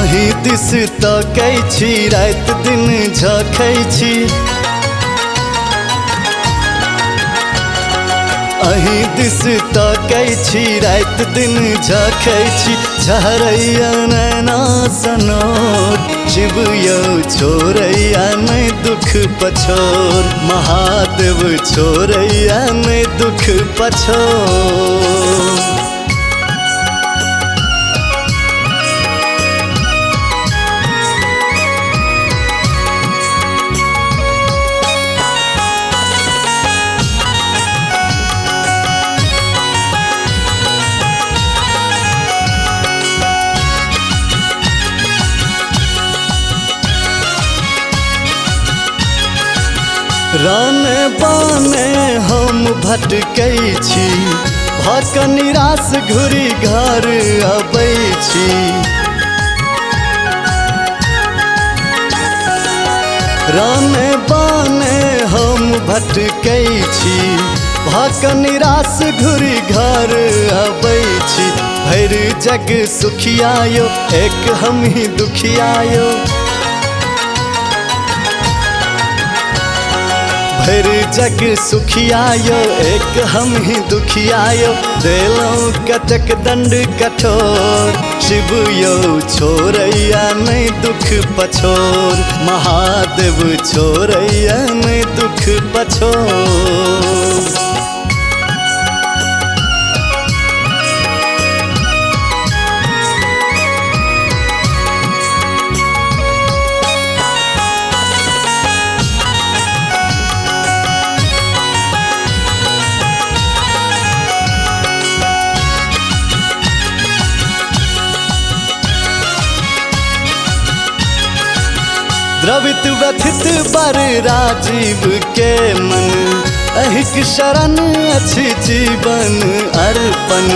अही दिस तकै छी रात दिन झखै छी अही दिस तकै छी रात दिन झखै छी झरैया नैना सनोर शिव यौ छोरैया नहीं दुख पछोर महादेव छोरैया नहीं दुख पछोर। राने बाने हम भटकै छी भक निराश घुरी घर अबै छी राने बाने हम भटकै छी भक निराश घुरी घर अबै छी भैर जग सुखियायो एक हम ही दुखियायो भैर जग सुखियायो एक हम ही दुखियायो देलों कटक दंड कठोर शिव यौ छोरैया नहीं दुख पछोर महादेव छोरैया नहीं दुख पछोर। द्रवित व्यथित बर राजीव के मन अहिक शरण अछि जीवन अर्पण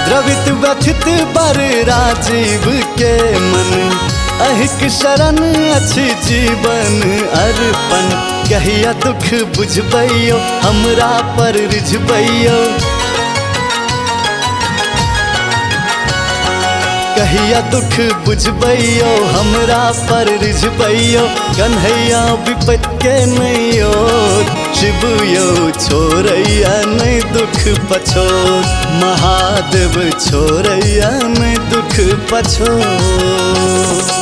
द्रवित व्यथित बर राजीव के मन अहिक शरण अछि जीवन अर्पण कहिया दुख बुझबैयो हमरा पर रिझबैयो कहिया दुख बुझबैयो हमरा पर रिझबैयो कन्हैया विपत के नहीं ओर शिव यौ छोरैया नहीं दुख पछोर महादेव छोरैया नहीं दुख पछोर।